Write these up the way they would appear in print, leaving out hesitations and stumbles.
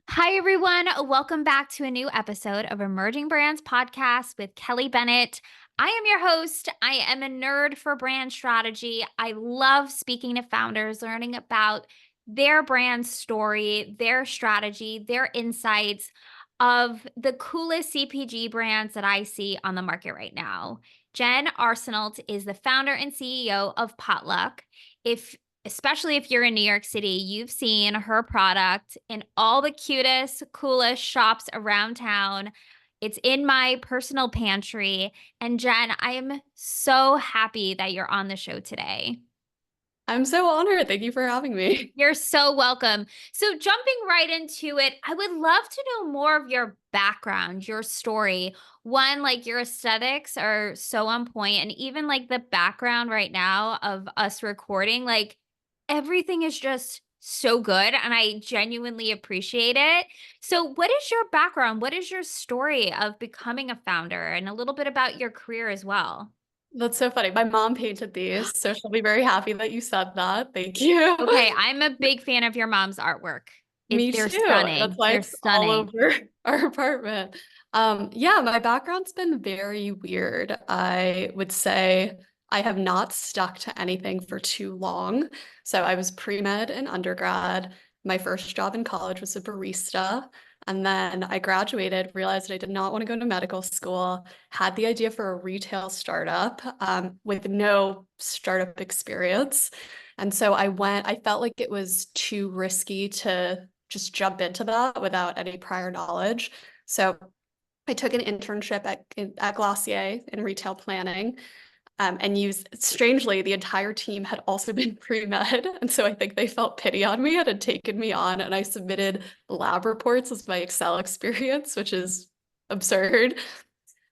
Hi, everyone. Welcome back to a new episode of Emerging Brands Podcast with Kelly Bennett. I am your host. I am a nerd for brand strategy. I love speaking to founders, learning about their brand story, their strategy, their insights of the coolest CPG brands that I see on the market right now. Jen Arsenault is the founder and CEO of Potluck. If Especially if you're in New York City, you've seen her product in all the cutest, coolest shops around town. It's in my personal pantry. And Jen, I am so happy that you're on the show today. I'm so honored. Thank you for having me. You're so welcome. So, jumping right into it, I would love to know more of your background, your story. One, like your aesthetics are so on point, and even like the background right now of us recording, like everything is just so good, and I genuinely appreciate it. So, what is your background? What is your story of becoming a founder, and a little bit about your career as well? That's so funny. My mom painted these, so she'll be very happy that you said that. Thank you. Okay, I'm a big fan of your mom's artwork. Me They're too. That's stunning. why They're it's all stunning. over our apartment. Yeah, my background's been very weird. I would say I have not stuck to anything for too long. So I was pre-med in undergrad. My first job in college was a barista. And then I graduated, realized I did not want to go to medical school, had the idea for a retail startup with no startup experience. And so I felt like it was too risky to just jump into that without any prior knowledge. So I took an internship at Glossier in retail planning, and used, strangely, the entire team had also been pre-med. And so I think they felt pity on me and had taken me on. And I submitted lab reports as my Excel experience, which is absurd.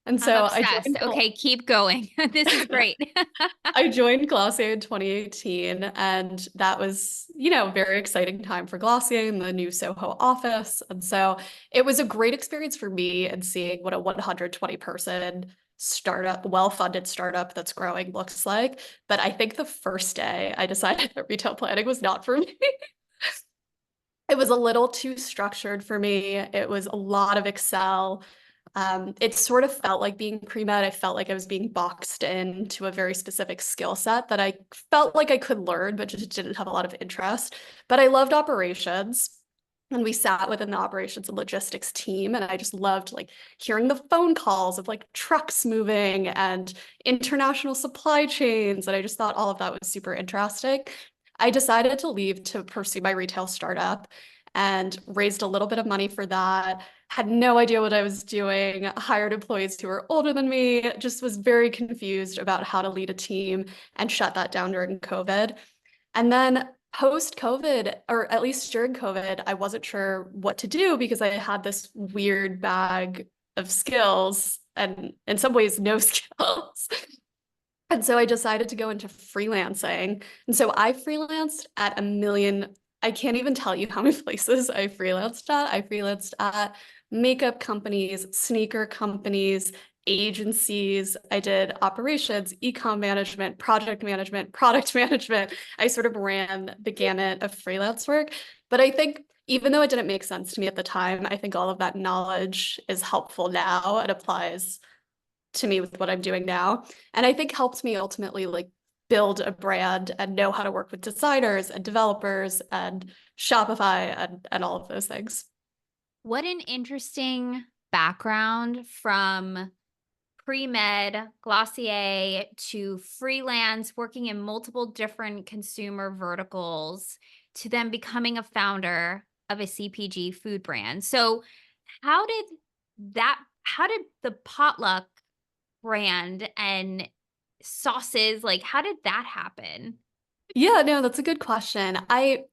And I'm so I obsessed. joined Okay, keep going. This is great. I joined Glossier in 2018, and that was, very exciting time for Glossier in the new Soho office. And so it was a great experience for me and seeing what a 120 person startup, well-funded startup that's growing looks like. But I think the first day I decided that retail planning was not for me. It was a little too structured for me. It was a lot of Excel. It sort of felt like being pre-med. I felt like I was being boxed into a very specific skill set that I felt like I could learn, but just didn't have a lot of interest. But I loved operations. And we sat within the operations and logistics team, and I just loved like hearing the phone calls of like trucks moving and international supply chains. And I just thought all of that was super interesting. I decided to leave to pursue my retail startup and raised a little bit of money for that. Had no idea what I was doing, hired employees who were older than me, just was very confused about how to lead a team and shut that down during COVID. And then post COVID, or at least during COVID, I wasn't sure what to do because I had this weird bag of skills and in some ways no skills. And so I decided to go into freelancing. And so I freelanced at a million, I can't even tell you how many places I freelanced at. I freelanced at makeup companies, sneaker companies, agencies. I did operations, ecom management, project management, product management. I sort of ran the gamut of freelance work. But I think even though it didn't make sense to me at the time, I think all of that knowledge is helpful now. It applies to me with what I'm doing now. And I think helped me ultimately like build a brand and know how to work with designers and developers and Shopify and all of those things. What an interesting background from pre-med, Glossier to freelance, working in multiple different consumer verticals to then becoming a founder of a CPG food brand. So, how did how did the Potluck brand and sauces, like, how did that happen? Yeah, no, that's a good question. I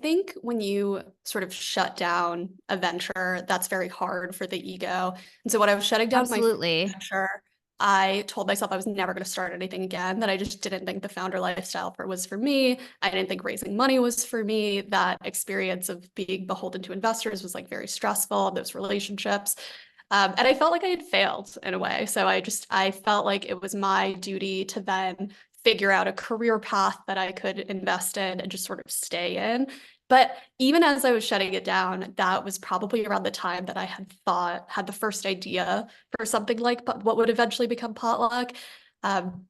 think when you sort of shut down a venture, that's very hard for the ego. And so when I was shutting down my Absolutely. venture, I told myself I was never going to start anything again, that I just didn't think the founder lifestyle was for me. I didn't think raising money was for me. That experience of being beholden to investors was like very stressful, those relationships. And I felt like I had failed in a way. So I felt like it was my duty to then figure out a career path that I could invest in and just sort of stay in. But even as I was shutting it down, that was probably around the time that I had the first idea for something like what would eventually become Potluck. Um,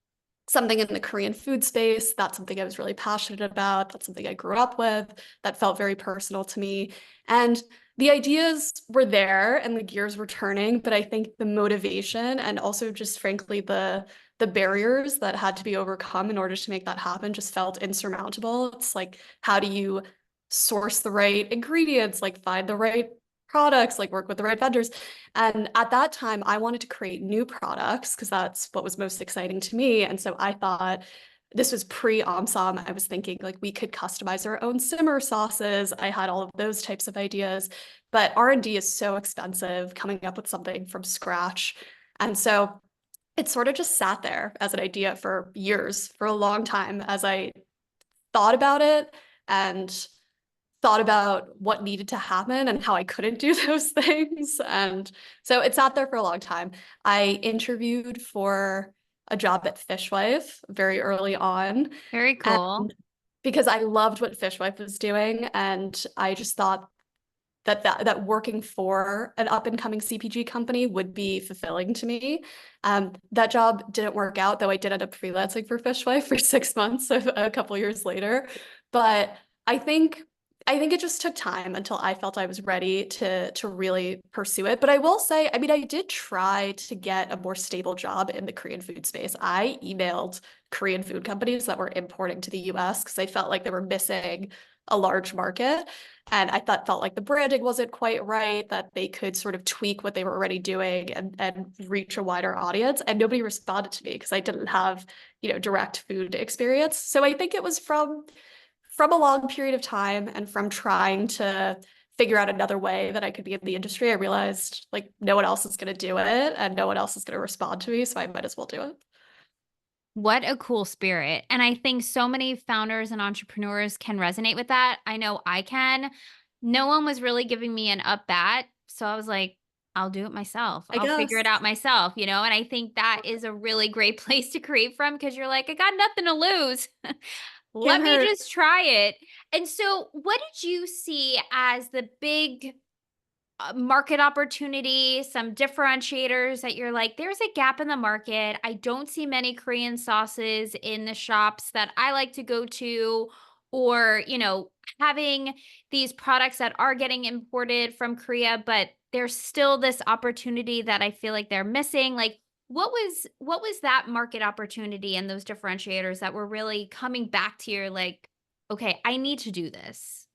Something in the Korean food space. That's something I was really passionate about. That's something I grew up with. That felt very personal to me. And the ideas were there and the gears were turning, but I think the motivation and also just frankly the barriers that had to be overcome in order to make that happen just felt insurmountable. It's like, how do you source the right ingredients, like find the right products, like work with the right vendors? And at that time, I wanted to create new products because that's what was most exciting to me. And so I thought, this was pre-OMSOM. I was thinking like we could customize our own simmer sauces. I had all of those types of ideas, but R&D is so expensive coming up with something from scratch. And so it sort of just sat there as an idea for years, for a long time, as I thought about it and thought about what needed to happen and how I couldn't do those things. And so it sat there for a long time. I interviewed for a job at Fishwife very early on, Very cool. and because I loved what Fishwife was doing, and I just thought that working for an up and coming CPG company would be fulfilling to me. That job didn't work out, though I did end up freelancing for Fishwife for 6 months a couple years later. But I think I think it just took time until I felt I was ready to really pursue it. But I will say, I mean, I did try to get a more stable job in the Korean food space. I emailed Korean food companies that were importing to the US because I felt like they were missing a large market. And I felt like the branding wasn't quite right, that they could sort of tweak what they were already doing and reach a wider audience. And nobody responded to me because I didn't have, direct food experience. So I think it was from a long period of time and from trying to figure out another way that I could be in the industry, I realized like no one else is going to do it and no one else is going to respond to me. So I might as well do it. What a cool spirit. And I think so many founders and entrepreneurs can resonate with that. I know I can. No one was really giving me an up bat. So I was like, I'll do it myself. I I'll figure guess it out myself, And I think that is a really great place to create from because you're like, I got nothing to lose. Let can't me hurt. just try it. And so, what did you see as the big market opportunity, some differentiators that you're like, there's a gap in the market. I don't see many Korean sauces in the shops that I like to go to, or, having these products that are getting imported from Korea, but there's still this opportunity that I feel like they're missing. Like, what was that market opportunity and those differentiators that were really coming back to your like, okay, I need to do this?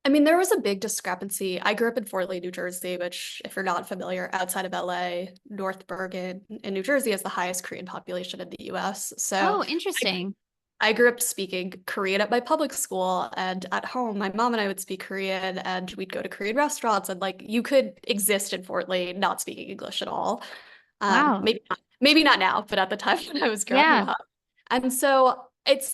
I mean, there was a big discrepancy. I grew up in Fort Lee, New Jersey, which, if you're not familiar, outside of LA, North Bergen in New Jersey has the highest Korean population in the US. So Oh, I, interesting. I grew up speaking Korean at my public school, and at home, my mom and I would speak Korean, and we'd go to Korean restaurants, and like you could exist in Fort Lee not speaking English at all. Wow. Maybe not now, but at the time when I was growing Yeah. up. And so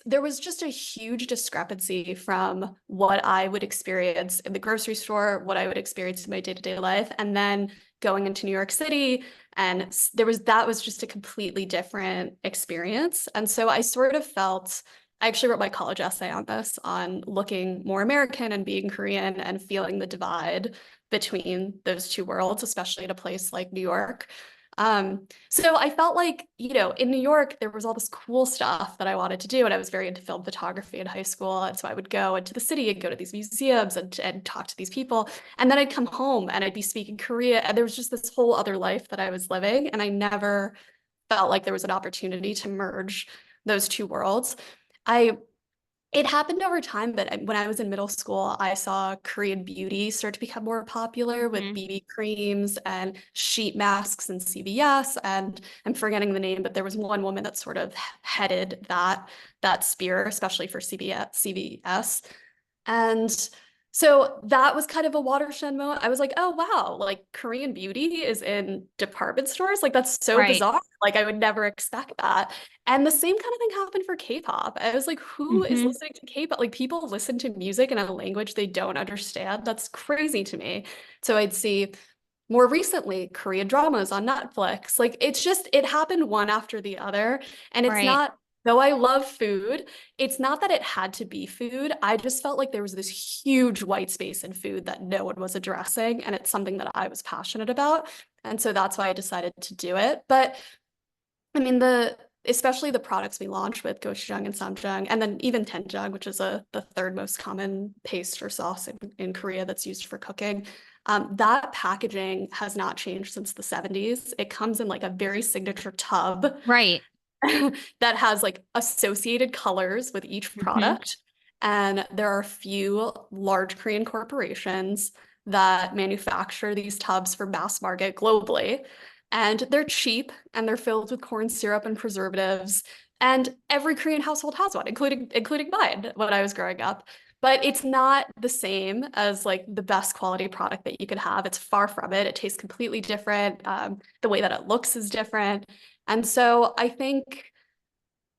there was just a huge discrepancy from what I would experience in the grocery store, what I would experience in my day-to-day life, and then going into New York City. And that was just a completely different experience. And so I sort of felt, I actually wrote my college essay on this, on looking more American and being Korean and feeling the divide between those two worlds, especially in a place like New York. So I felt like, in New York, there was all this cool stuff that I wanted to do. And I was very into film photography in high school. And so I would go into the city and go to these museums and talk to these people. And then I'd come home and I'd be speaking Korea. And there was just this whole other life that I was living. And I never felt like there was an opportunity to merge those two worlds. I It happened over time, but when I was in middle school, I saw Korean beauty start to become more popular with Mhm. BB creams and sheet masks and CVS. And I'm forgetting the name, but there was one woman that sort of headed that spear, especially for CVS. And so that was kind of a watershed moment. I was like, oh wow, like Korean beauty is in department stores. Like that's so Right. bizarre. Like I would never expect that. And the same kind of thing happened for K-pop. I was like, who is Mhm. listening to K-pop? Like people listen to music in a language they don't understand. That's crazy to me. So I'd see more recently Korean dramas on Netflix. Like it happened one after the other. And it's Right. not Though I love food, it's not that it had to be food. I just felt like there was this huge white space in food that no one was addressing, and it's something that I was passionate about. And so that's why I decided to do it. But I mean, especially the products we launched with gochujang and samjang, and then even doenjang, which is the third most common paste or sauce in Korea that's used for cooking. That packaging has not changed since the 70s. It comes in like a very signature tub Right. that has like associated colors with each Hmm. product. And there are a few large Korean corporations that manufacture these tubs for mass market globally. And they're cheap and they're filled with corn syrup and preservatives. And every Korean household has one, including mine when I was growing up. But it's not the same as like the best quality product that you could have. It's far from it. It tastes completely different. The way that it looks is different. And so I think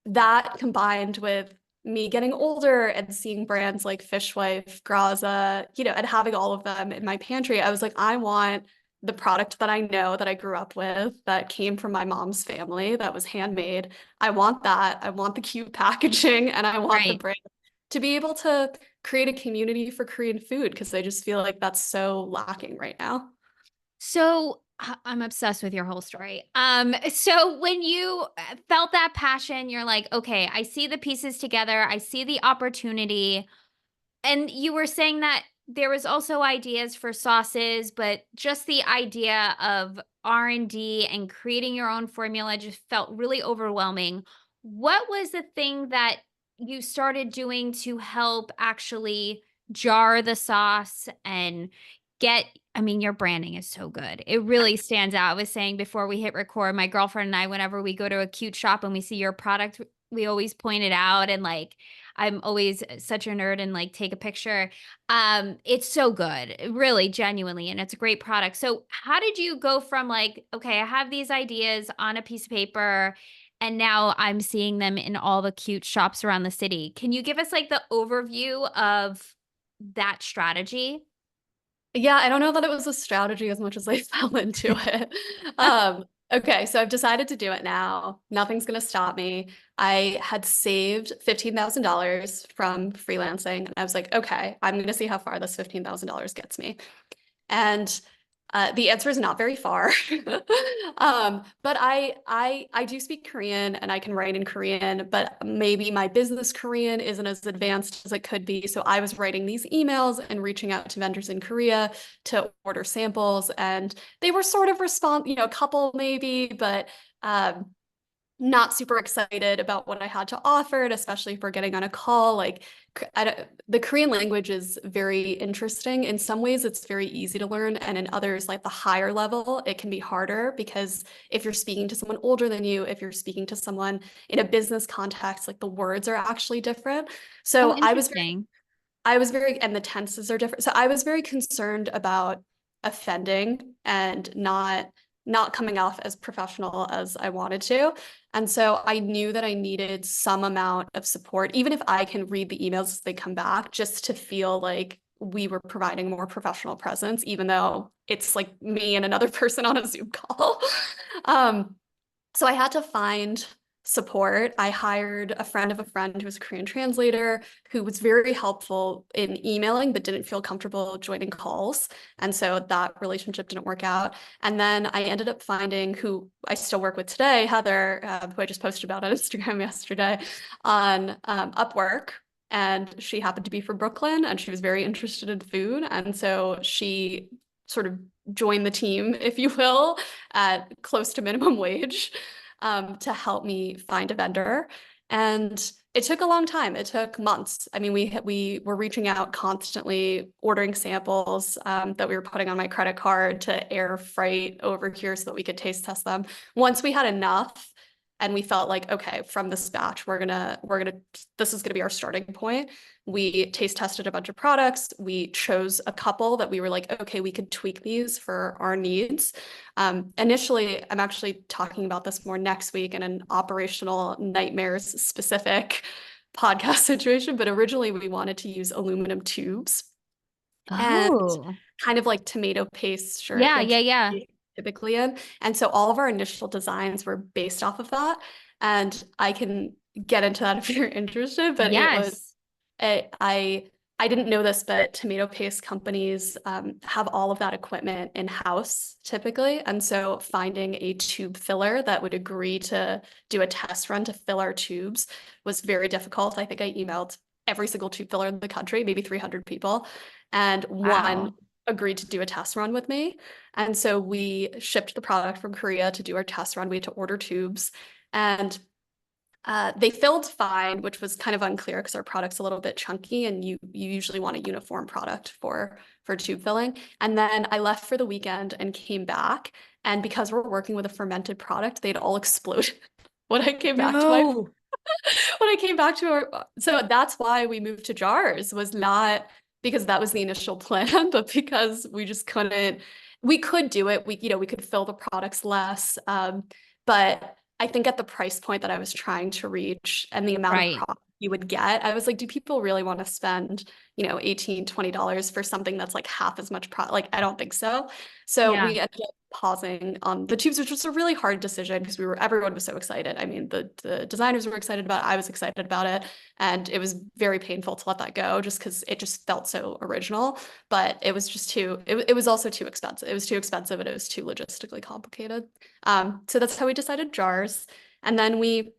that combined with me getting older and seeing brands like Fishwife, Graza, and having all of them in my pantry, I was like, I want the product that I know that I grew up with, that came from my mom's family, that was handmade. I want that. I want the cute packaging, and I want the Right. brand to be able to create a community for Korean food because I just feel like that's so lacking right now. So I'm obsessed with your whole story. So when you felt that passion, you're like, okay, I see the pieces together. I see the opportunity. And you were saying that there was also ideas for sauces, but just the idea of R&D and creating your own formula just felt really overwhelming. What was the thing that you started doing to help actually jar the sauce and get I mean, your branding is so good. It really stands out. I was saying before we hit record, my girlfriend and I, whenever we go to a cute shop and we see your product, we always point it out and like I'm always such a nerd and like take a picture. It's so good, really genuinely, and it's a great product. So how did you go from like, okay, I have these ideas on a piece of paper and now I'm seeing them in all the cute shops around the city. Can you give us like the overview of that strategy? Yeah, I don't know that it was a strategy as much as I fell into it. Okay, so I've decided to do it now. Nothing's going to stop me. I had saved $15,000 from freelancing, and I was like, okay, I'm going to see how far this $15,000 gets me. And the answer is not very far. But I do speak Korean and I can write in Korean, but maybe my business Korean isn't as advanced as it could be. So I was writing these emails and reaching out to vendors in Korea to order samples, and they were sort of a couple maybe, but not super excited about what I had to offer, and especially for getting on a call. Like, the Korean language is very interesting. In some ways, it's very easy to learn, and in others, like the higher level, it can be harder because if you're speaking to someone older than you, if you're speaking to someone in a business context, like the words are actually different. Oh, So interesting. and the tenses are different. So I was very concerned about offending and not coming off as professional as I wanted to. And so I knew that I needed some amount of support, even if I can read the emails as they come back, just to feel like we were providing more professional presence, even though it's like me and another person on a Zoom call. um, so I had to find support. I hired a friend of a friend who was a Korean translator who was very helpful in emailing, but didn't feel comfortable joining calls. And so that relationship didn't work out. And then I ended up finding who I still work with today, Heather, who I just posted about on Instagram yesterday, on Upwork. And she happened to be from Brooklyn and she was very interested in food. And so she sort of join the team, if you will, at close to minimum wage, to help me find a vendor. And it took a long time. It took months. I mean, we were reaching out constantly, ordering samples that we were putting on my credit card to air freight over here so that we could taste test them. Once we had enough, and we felt like, okay, from this batch, this is gonna be our starting point. We taste tested a bunch of products. We chose a couple that we were like, okay, we could tweak these for our needs. Initially, I'm actually talking about this more next week in an operational nightmares specific podcast situation, but originally we wanted to use aluminum tubes and Oh. kind of like tomato paste, sure, Yeah, like yeah, yeah. typically in. And so all of our initial designs were based off of that. And I can get into that if you're interested, but it was Yes. I I didn't know this, but tomato paste companies have all of that equipment in-house typically. And so finding a tube filler that would agree to do a test run to fill our tubes was very difficult. I think I emailed every single tube filler in the country, maybe 300 people, and one Wow. agreed to do a test run with me. And so we shipped the product from Korea to do our test run. We had to order tubes. And they filled fine, which was kind of unclear because our product's a little bit chunky, and you usually want a uniform product for tube filling. And then I left for the weekend and came back, and because we're working with a fermented product, they'd all exploded when I came back to my No. when I came back to our, so that's why we moved to jars, was not because that was the initial plan, but because we just couldn't, we could do it. We could fill the products less. But I think at the price point that I was trying to reach and the amount of Right. product you would get, I was like, do people really want to spend, $18-20 for something that's like half as much product? Like, I don't think so. So Yeah. we ended up pausing on the tubes, which was a really hard decision because everyone was so excited. I mean, the designers were excited about it, I was excited about it, and it was very painful to let that go just because it just felt so original. But it was just it was also too expensive. It was too expensive and it was too logistically complicated. So that's how we decided jars. And then we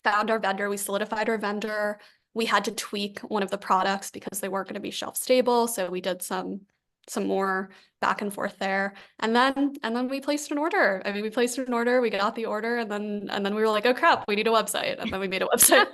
found our vendor, we solidified our vendor. We had to tweak one of the products because they weren't going to be shelf stable. So we did some more back and forth there. And then we placed an order. I mean, we placed an order, we got the order, and then we were like, oh crap, we need a website. And then we made a website.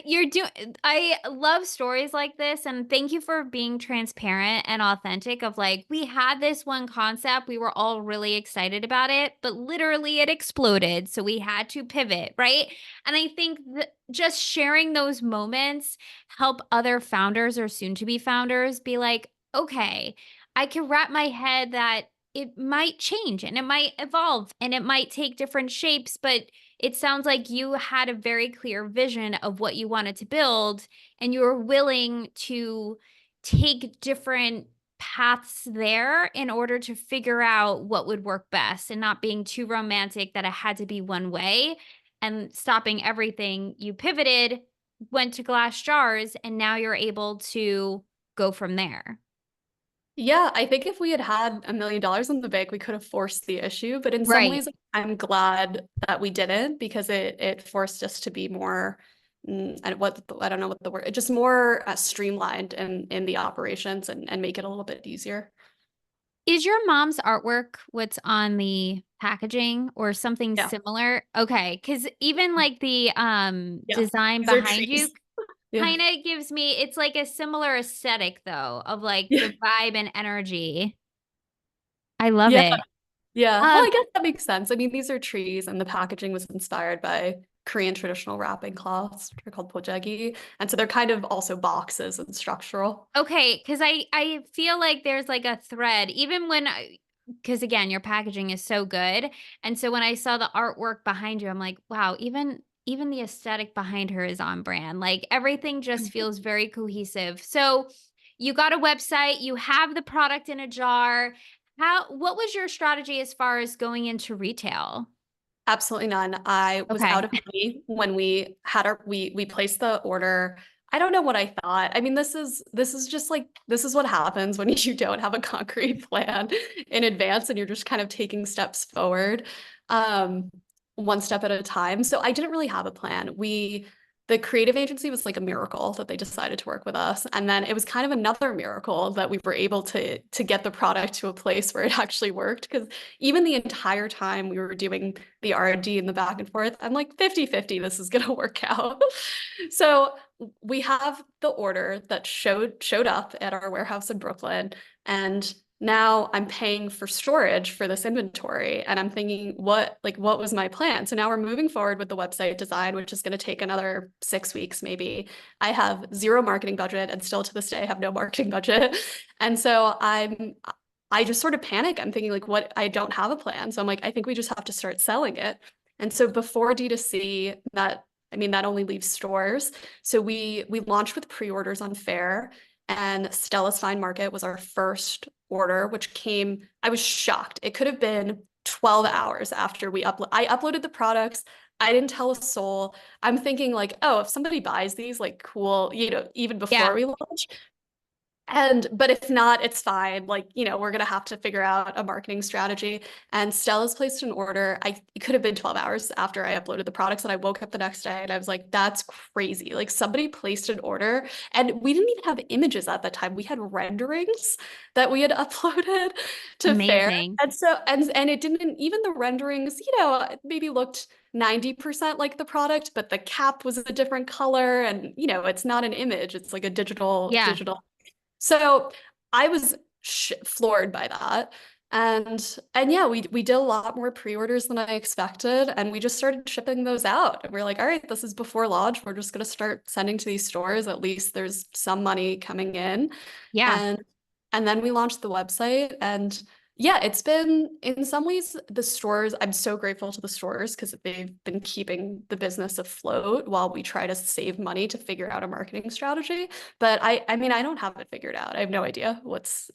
You're doing I love stories like this, and thank you for being transparent and authentic of like we had this one concept, we were all really excited about it, but literally it exploded, so we had to pivot, right? And I think just sharing those moments help other founders or soon to be founders be like, okay, I can wrap my head that it might change and it might evolve and it might take different shapes, but it sounds like you had a very clear vision of what you wanted to build, and you were willing to take different paths there in order to figure out what would work best and not being too romantic that it had to be one way and stopping everything. You pivoted, went to glass jars, and now you're able to go from there. Yeah, I think if we had had $1 million in the bank, we could have forced the issue. But in some Right. ways, I'm glad that we didn't because it forced us to be more, I don't know what the word, just more streamlined in the operations and make it a little bit easier. Is your mom's artwork what's on the packaging or something Yeah, similar? Okay, because even like the yeah. design These are behind you trees. Yeah, kind of gives me it's like a similar aesthetic though of like yeah, the vibe and energy. I love yeah, it. yeah. Well, Um, I guess that makes sense. I mean, these are trees, and the packaging was inspired by Korean traditional wrapping cloths, which are called pojegi, and so they're kind of also boxes and structural. okay, because I feel like there's like a thread even when because again your packaging is so good, and so when I saw the artwork behind you I'm like wow, even the aesthetic behind her is on brand, like everything just feels very cohesive. So you got a website, you have the product in a jar. What was your strategy as far as going into retail? Absolutely none. I was out Okay. of money when we placed the order. I don't know what I thought. I mean, this is just like this is what happens when you don't have a concrete plan in advance and you're just kind of taking steps forward, um, one step at a time. So I didn't really have a plan. The creative agency was like a miracle that they decided to work with us. And then it was kind of another miracle that we were able to get the product to a place where it actually worked. Because even the entire time we were doing the R&D and the back and forth, I'm like 50-50, this is gonna work out. So we have the order that showed up at our warehouse in Brooklyn, and now I'm paying for storage for this inventory, and I'm thinking what was my plan? So now we're moving forward with the website design, which is going to take another 6 weeks maybe. I have zero marketing budget and still to this day have no marketing budget. And so I just sort of panic. I'm thinking like what I don't have a plan. So I'm like I think we just have to start selling it. And so before D2C, that only leaves stores. So we launched with pre-orders on Faire, and Stella's Fine Market was our first order, which came, I was shocked. It could have been 12 hours after I uploaded the products. I didn't tell a soul. I'm thinking like, oh, if somebody buys these, like cool, even before Yeah. we launch. But if not, it's fine. Like, we're gonna have to figure out a marketing strategy. And Stella's placed an order. It could have been 12 hours after I uploaded the products, and I woke up the next day and I was like, that's crazy. Like somebody placed an order, and we didn't even have images at that time. We had renderings that we had uploaded to Fair. Amazing. And it didn't even the renderings, maybe looked 90% like the product, but the cap was a different color, and it's not an image, it's like a Yeah. digital. So I was floored by that. And yeah, we did a lot more pre-orders than I expected, and we just started shipping those out. And we're like, all right, this is before launch. We're just gonna start sending to these stores. At least there's some money coming in. Yeah. And and then we launched the website, and yeah, it's been in some ways the stores. I'm so grateful to the stores because they've been keeping the business afloat while we try to save money to figure out a marketing strategy. But I mean, I don't have it figured out. I have no idea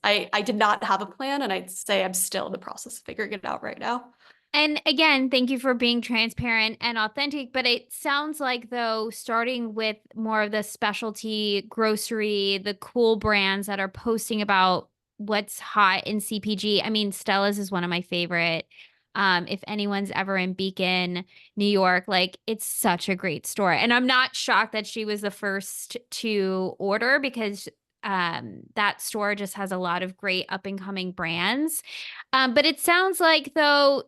I did not have a plan, and I'd say I'm still in the process of figuring it out right now. And again, thank you for being transparent and authentic. But it sounds like, though, starting with more of the specialty grocery, the cool brands that are posting about what's hot in CPG. I mean, Stella's is one of my favorite. If anyone's ever in Beacon, New York, like it's such a great store. And I'm not shocked that she was the first to order because that store just has a lot of great up and coming brands. But it sounds like, though,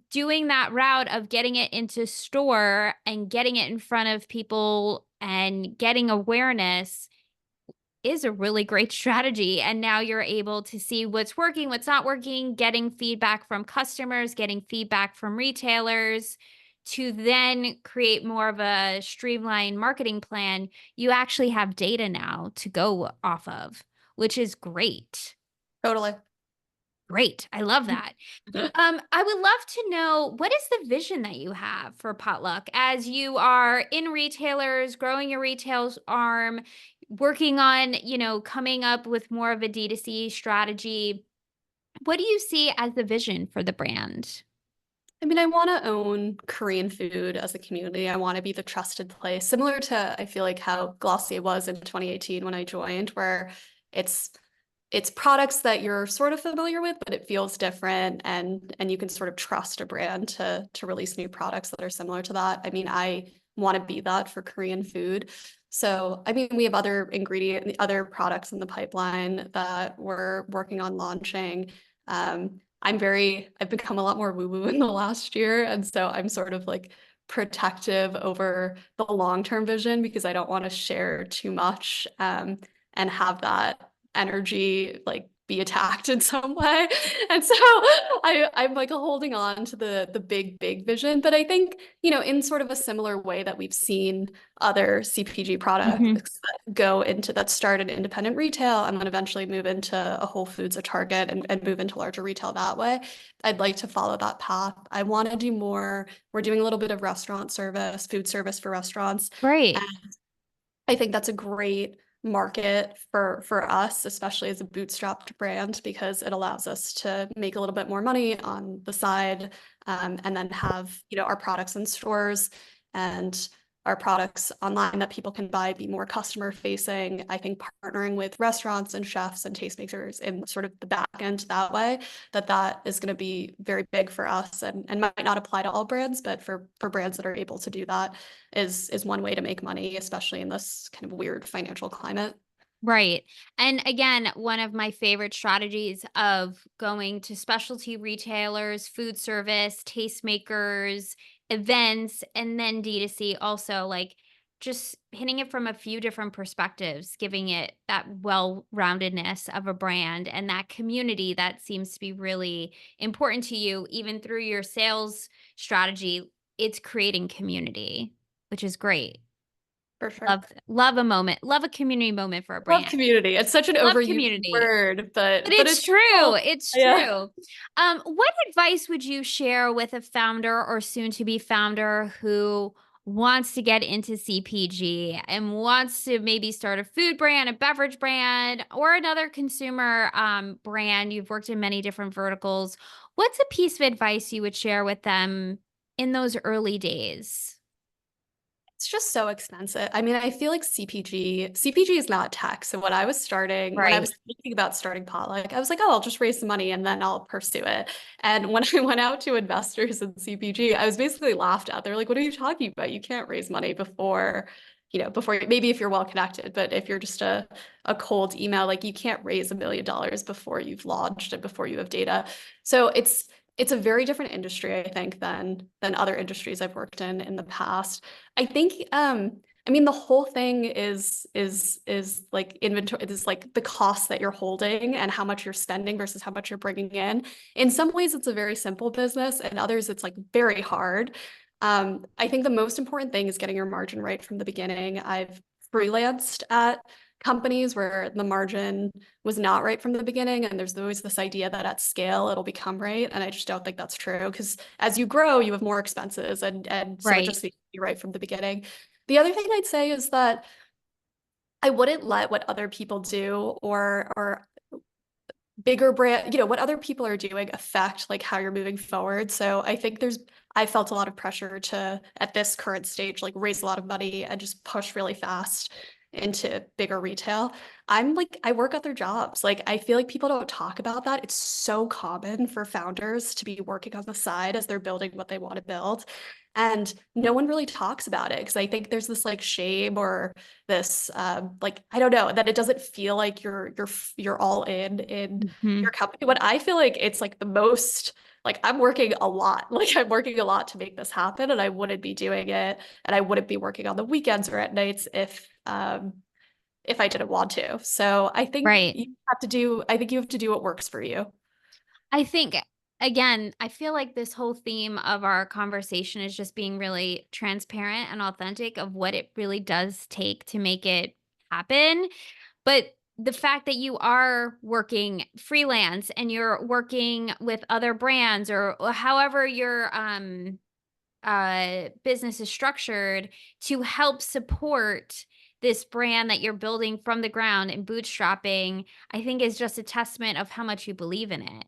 doing that route of getting it into store and getting it in front of people and getting awareness is a really great strategy. And now you're able to see what's working, what's not working, getting feedback from customers, getting feedback from retailers to then create more of a streamlined marketing plan. You actually have data now to go off of, which is great. Totally. Great. I love that. I would love to know, what is the vision that you have for Potluck as you are in retailers, growing your retail arm, working on, coming up with more of a D2C strategy. What do you see as the vision for the brand? I mean, I want to own Korean food as a community. I want to be the trusted place, similar to I feel like how Glossier was in 2018 when I joined, where it's it's products that you're sort of familiar with, but it feels different, and you can sort of trust a brand to release new products that are similar to that. I mean, I want to be that for Korean food. So, I mean, we have other products in the pipeline that we're working on launching. I've become a lot more woo-woo in the last year, and so I'm sort of like protective over the long-term vision because I don't want to share too much, and have that energy like be attacked in some way. And so I'm like holding on to the big vision. But I think, in sort of a similar way that we've seen other CPG Mhm. products that start in independent retail and then eventually move into a Whole Foods, a Target, and move into larger retail that way. I'd like to follow that path. I want to do more. We're doing a little bit of food service for restaurants. Great. I think that's a great market for us, especially as a bootstrapped brand, because it allows us to make a little bit more money on the side, and then have our products in stores and our products online that people can buy be more customer facing. I think partnering with restaurants and chefs and tastemakers in sort of the back end that way, that is going to be very big for us, and might not apply to all brands, but for brands that are able to do that is one way to make money, especially in this kind of weird financial climate. Right. And again, one of my favorite strategies of going to specialty retailers, food service, tastemakers, events, and then D2C also, like just hitting it from a few different perspectives, giving it that well-roundedness of a brand and that community that seems to be really important to you, even through your sales strategy. It's creating community, which is great. For sure. Love a moment. Love a community moment for a Love brand. community. It's such an Love overused community. word, But but it's it's true. cool. It's Yeah. true. What advice would you share with a founder or soon to be founder who wants to get into CPG and wants to maybe start a food brand, a beverage brand, or another consumer brand. You've worked in many different verticals. What's a piece of advice you would share with them in those early days? It's just so expensive. I mean, I feel like CPG is not tech. So when I Right. was thinking about starting Potluck, I was like, oh, I'll just raise some money and then I'll pursue it. And when I went out to investors in CPG, I was basically laughed at. They're like, what are you talking about? You can't raise money before maybe if you're well connected, but if you're just a cold email, like you can't raise $1 million before you've launched and before you have data. So it's a very different industry, I think, than other industries I've worked in the past. I think I mean the whole thing is like inventory, it is like the cost that you're holding and how much you're spending versus how much you're bringing in. In some ways it's a very simple business, and others it's like very hard. I think the most important thing is getting your margin right from the beginning. I've freelanced at companies where the margin was not right from the beginning, and there's always this idea that at scale it'll become right, and I just don't think that's true, because as you grow you have more expenses, and so it Right. just needs to be right from the beginning. The other thing I'd say is that I wouldn't let what other people do or bigger brand, what other people are doing affect like how you're moving forward. So I felt a lot of pressure to, at this current stage, like raise a lot of money and just push really fast into bigger retail. I work other jobs. Like I feel like people don't talk about that. It's so common for founders to be working on the side as they're building what they want to build. And no one really talks about it because I think there's this like shame or this like I don't know, that it doesn't feel like you're all in Mhm. your company. But I feel like it's like the most, like I'm working a lot. Like I'm working a lot to make this happen, and I wouldn't be doing it, and I wouldn't be working on the weekends or at nights if I didn't want to. So Right. I think you have to do what works for you. I think, again, I feel like this whole theme of our conversation is just being really transparent and authentic of what it really does take to make it happen. But the fact that you are working freelance and you're working with other brands, or however your business is structured to help support this brand that you're building from the ground and bootstrapping, I think is just a testament of how much you believe in it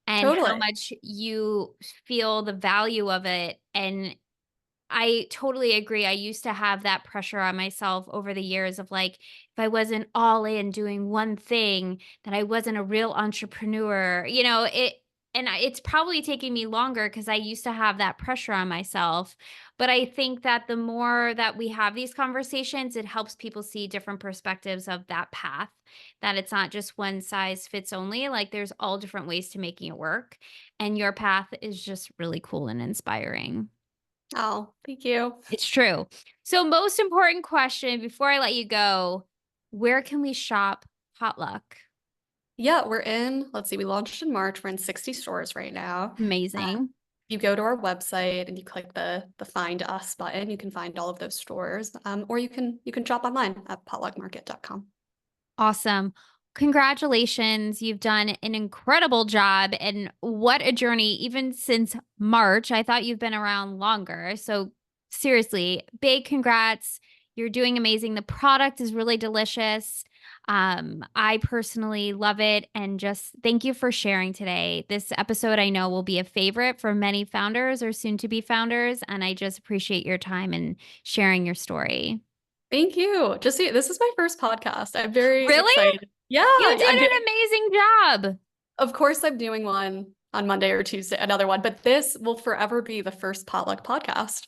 and how Totally. much you feel the value of it. And I totally agree. I used to have that pressure on myself over the years of like, if I wasn't all in doing one thing, that I wasn't a real entrepreneur, it's probably taking me longer because I used to have that pressure on myself. But I think that the more that we have these conversations, it helps people see different perspectives of that path, that it's not just one size fits only. Like there's all different ways to making it work. And your path is just really cool and inspiring. Oh, thank you. It's true. So, most important question before I let you go, where can we shop Potluck? Yeah, let's see, we launched in March. We're in 60 stores right now. Amazing. You go to our website and you click the Find Us button, you can find all of those stores. Or you can shop online at potluckmarket.com. Awesome. Congratulations. You've done an incredible job. And what a journey, even since March. I thought you've been around longer. So, seriously, big congrats. You're doing amazing. The product is really delicious. I personally love it. And just thank you for sharing today. This episode I know will be a favorite for many founders or soon to be founders. And I just appreciate your time and sharing your story. Thank you. This is my first podcast. I'm very Really? excited. Yeah, You did I'm an amazing job. of course I'm doing one on Monday or Tuesday, another one, but this will forever be the first Potluck podcast.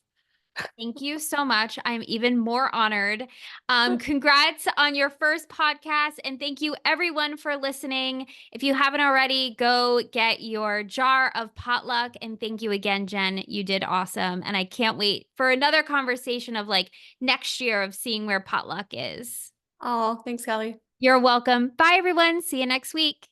Thank you so much. I'm even more honored. Congrats on your first podcast. And thank you, everyone, for listening. If you haven't already, go get your jar of potluck. And thank you again, Jen. You did awesome. And I can't wait for another conversation of like next year of seeing where potluck is. Oh, thanks, Kelly. You're welcome. Bye, everyone. See you next week.